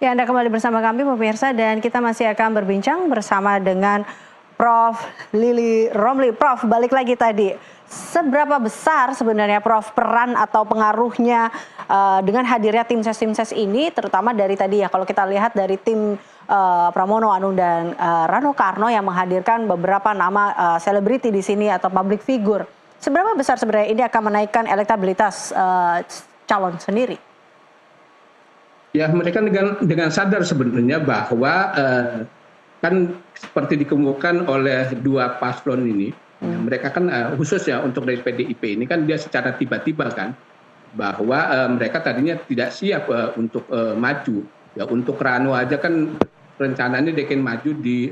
Ya, Anda kembali bersama kami pemirsa dan kita masih akan berbincang bersama dengan Prof. Lily Romli. Prof, balik lagi tadi. Seberapa besar sebenarnya Prof peran atau pengaruhnya dengan hadirnya tim ses ini, terutama dari tadi ya kalau kita lihat dari tim Pramono Anung dan Rano Karno yang menghadirkan beberapa nama selebriti di sini atau public figure. Seberapa besar sebenarnya ini akan menaikkan elektabilitas calon sendiri? Ya, mereka dengan sadar sebenarnya bahwa kan seperti dikemukakan oleh dua paslon ini, mereka kan khususnya untuk dari PDIP ini kan dia secara tiba-tiba kan bahwa mereka tadinya tidak siap untuk maju. Ya, untuk Rano aja kan rencananya dia akan maju di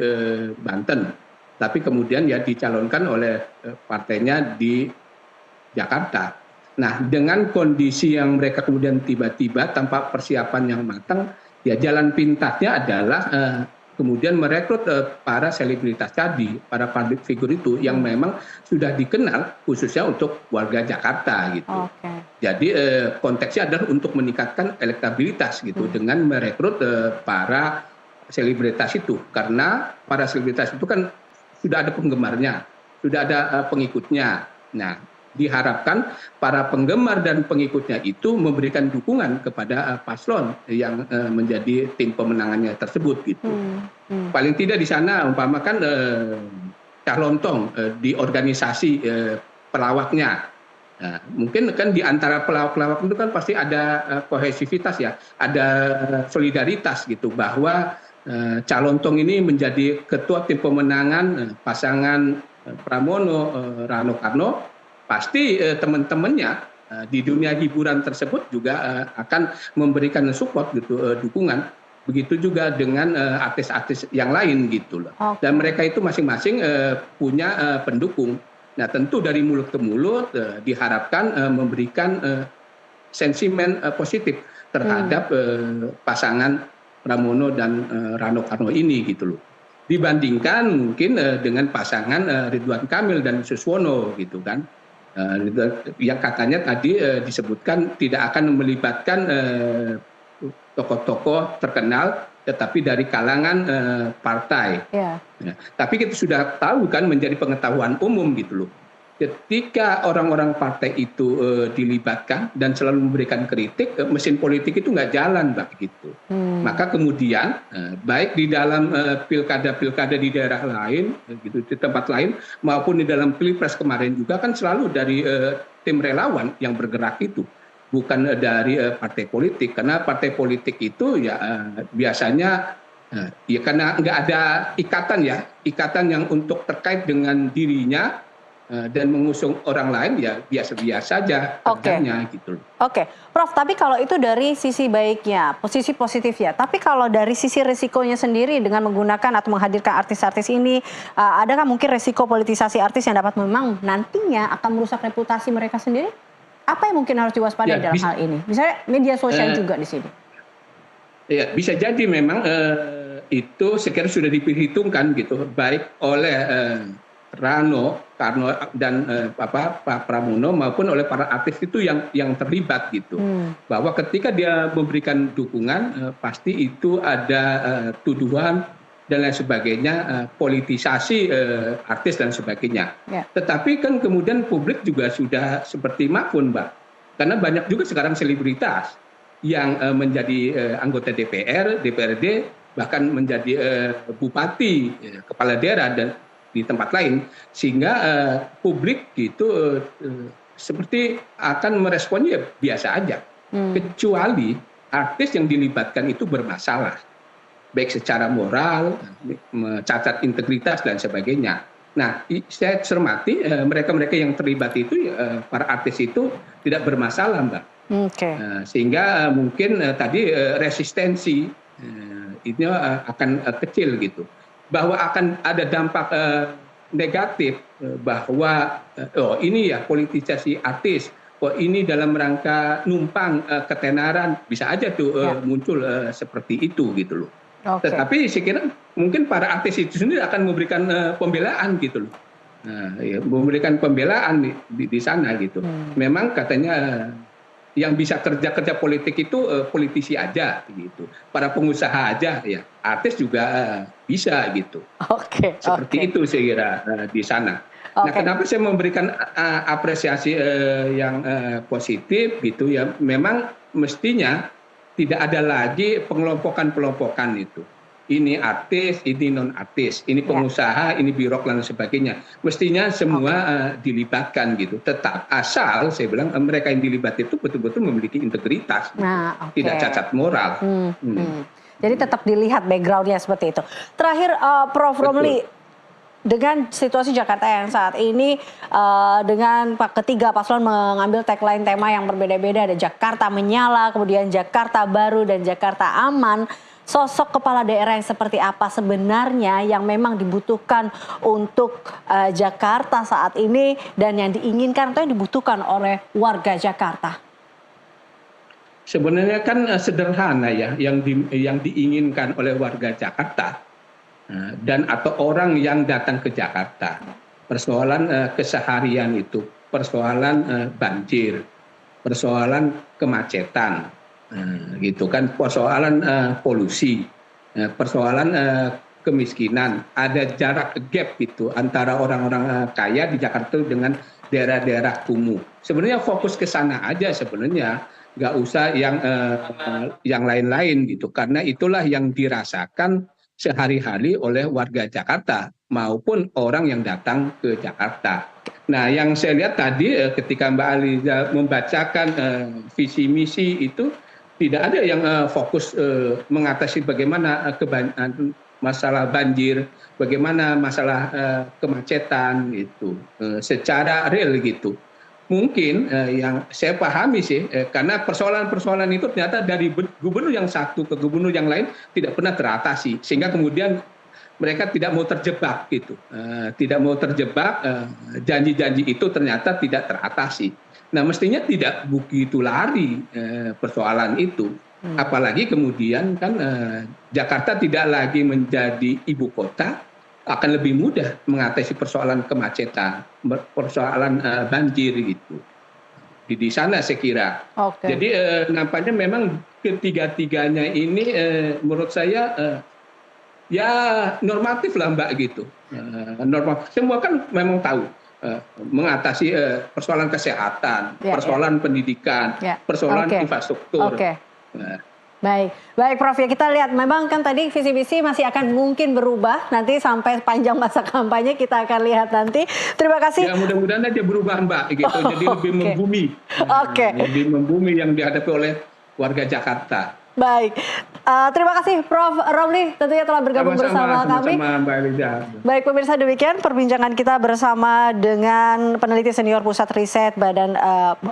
Banten, tapi kemudian ya dicalonkan oleh partainya di Jakarta. Nah, dengan kondisi yang mereka kemudian tiba-tiba tanpa persiapan yang matang, ya jalan pintasnya adalah kemudian merekrut para selebritas tadi, para public figure itu yang memang sudah dikenal khususnya untuk warga Jakarta gitu. Jadi konteksnya adalah untuk meningkatkan elektabilitas gitu dengan merekrut para selebritas itu, karena para selebritas itu kan sudah ada penggemarnya, sudah ada pengikutnya. Nah, diharapkan para penggemar dan pengikutnya itu memberikan dukungan kepada paslon yang menjadi tim pemenangannya tersebut gitu. Paling tidak di sana umpamakan calontong di organisasi pelawaknya. Nah, mungkin kan di antara pelawak-pelawak itu kan pasti ada kohesivitas ya, ada solidaritas gitu bahwa calontong ini menjadi ketua tim pemenangan pasangan Pramono Rano Karno. Pasti teman-temannya di dunia hiburan tersebut juga akan memberikan support gitu, dukungan. Begitu juga dengan artis-artis yang lain gitu loh. Dan mereka itu masing-masing punya pendukung. Nah, tentu dari mulut ke mulut diharapkan memberikan sentimen positif terhadap pasangan Pramono dan Rano Karno ini gitu loh. Dibandingkan mungkin dengan pasangan Ridwan Kamil dan Suswono gitu kan. Yang katanya tadi disebutkan tidak akan melibatkan tokoh-tokoh terkenal tetapi dari kalangan partai. Ya, tapi kita sudah tahu kan menjadi pengetahuan umum gitu loh. Ketika orang-orang partai itu dilibatkan dan selalu memberikan kritik, mesin politik itu nggak jalan, Mbak, gitu. Maka kemudian baik di dalam pilkada-pilkada di daerah lain, gitu, di tempat lain, maupun di dalam pilpres kemarin juga kan selalu dari tim relawan yang bergerak itu, bukan dari partai politik. Karena partai politik itu ya biasanya ya karena nggak ada ikatan yang untuk terkait dengan dirinya. Dan mengusung orang lain ya biasa-biasa saja kerjanya gitu loh. Prof, tapi kalau itu dari sisi baiknya, posisi positifnya. Tapi kalau dari sisi risikonya sendiri dengan menggunakan atau menghadirkan artis-artis ini, adakah mungkin risiko politisasi artis yang dapat memang nantinya akan merusak reputasi mereka sendiri? Apa yang mungkin harus diwaspadai dalam hal ini? Misalnya media sosial juga di sini. Ya, bisa jadi memang itu sekiranya sudah diperhitungkan gitu, baik oleh Rano Karno dan Pak Pramono maupun oleh para artis itu yang terlibat gitu, bahwa ketika dia memberikan dukungan pasti itu ada tuduhan dan lain sebagainya, politisasi artis dan sebagainya. Tetapi kan kemudian publik juga sudah seperti makmur, Mbak, karena banyak juga sekarang selebritas yang menjadi anggota DPR, DPRD, bahkan menjadi bupati, kepala daerah dan di tempat lain, sehingga publik gitu seperti akan meresponnya biasa aja, kecuali artis yang dilibatkan itu bermasalah, baik secara moral, cacat integritas dan sebagainya. Nah, saya cermati mereka-mereka yang terlibat itu, para artis itu tidak bermasalah, Mbak. Sehingga mungkin tadi resistensi ini akan kecil gitu. Bahwa akan ada dampak negatif bahwa ini ya politisasi artis, ini dalam rangka numpang ketenaran, bisa aja tuh muncul seperti itu gitu loh. Tetapi saya kira mungkin para artis itu sendiri akan memberikan pembelaan gitu loh. Memberikan pembelaan di sana gitu. Memang katanya yang bisa kerja politik itu politisi aja gitu, para pengusaha aja ya, artis juga bisa gitu. Oke, Seperti oke. itu saya kira di sana. Nah, Oke. kenapa saya memberikan apresiasi yang positif gitu ya? Memang mestinya tidak ada lagi pengelompokan-pengelompokan itu. Ini artis, ini non artis, ini Ya, pengusaha, ini birokrat dan sebagainya. Mestinya semua oke. dilibatkan gitu. Tetap asal saya bilang mereka yang dilibat itu betul-betul memiliki integritas, gitu. Nah, Tidak oke. cacat moral. Hmm, Hmm, hmm. Jadi tetap dilihat backgroundnya seperti itu. Terakhir, Prof. betul. Romli, dengan situasi Jakarta yang saat ini, dengan ketiga paslon mengambil tagline tema yang berbeda-beda, ada Jakarta Menyala, kemudian Jakarta Baru, dan Jakarta Aman. Sosok kepala daerah yang seperti apa sebenarnya yang memang dibutuhkan untuk Jakarta saat ini dan yang diinginkan atau yang dibutuhkan oleh warga Jakarta? Sebenarnya kan sederhana ya, yang diinginkan oleh warga Jakarta dan atau orang yang datang ke Jakarta. Persoalan keseharian itu, persoalan banjir, persoalan kemacetan, gitu kan, persoalan polusi, persoalan kemiskinan. Ada jarak gap itu antara orang-orang kaya di Jakarta dengan daerah-daerah kumuh. Sebenarnya fokus ke sana aja sebenarnya, nggak usah yang lain-lain gitu, karena itulah yang dirasakan sehari-hari oleh warga Jakarta maupun orang yang datang ke Jakarta. Nah, yang saya lihat tadi ketika Mbak Aliza membacakan visi misi itu tidak ada yang fokus mengatasi bagaimana masalah banjir, bagaimana masalah kemacetan itu secara real gitu. Mungkin yang saya pahami sih, karena persoalan-persoalan itu ternyata dari gubernur yang satu ke gubernur yang lain tidak pernah teratasi, sehingga kemudian mereka tidak mau terjebak gitu, tidak mau terjebak, janji-janji itu ternyata tidak teratasi. Nah, mestinya tidak begitu lari persoalan itu, apalagi kemudian kan Jakarta tidak lagi menjadi ibu kota, akan lebih mudah mengatasi persoalan kemacetan, persoalan banjir gitu. Di sana saya kira. Oke. Jadi nampaknya memang ketiga-tiganya ini menurut saya ya normatif lah Mbak gitu. Normal. Semua kan memang tahu mengatasi persoalan kesehatan, Ya, ya, persoalan pendidikan, ya. persoalan Oke, infrastruktur. oke. Nah, Baik, baik Prof, ya kita lihat memang kan tadi visi-visi masih akan mungkin berubah nanti sampai panjang masa kampanye, kita akan lihat nanti. Terima kasih. ya mudah-mudahan aja berubah Mbak gitu. Jadi lebih Oke. membumi. Oke. Lebih membumi yang dihadapi oleh warga Jakarta. Baik. Terima kasih Prof. Romli tentunya telah bergabung bersama kami. Sama Mbak Eliza. Baik pemirsa, demikian perbincangan kita bersama dengan peneliti senior Pusat Riset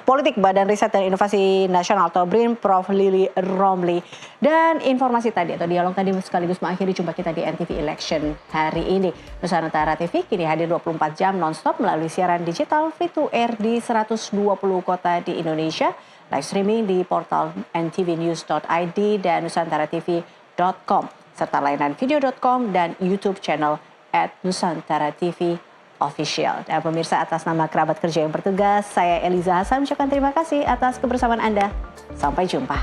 Politik Badan Riset dan Inovasi Nasional atau BRIN, Prof. Lili Romli. Dan informasi tadi atau dialog tadi sekaligus mengakhiri jumpa kita di NTV Election hari ini. Nusantara TV kini hadir 24 jam nonstop melalui siaran digital free to air di 120 kota di Indonesia. Live streaming di portal ntvnews.id dan nusantaratv.com serta layanan video.com dan YouTube channel @Nusantara TV Official. Dan pemirsa, atas nama kerabat kerja yang bertugas, saya Eliza Hasan mengucapkan terima kasih atas kebersamaan Anda. Sampai jumpa.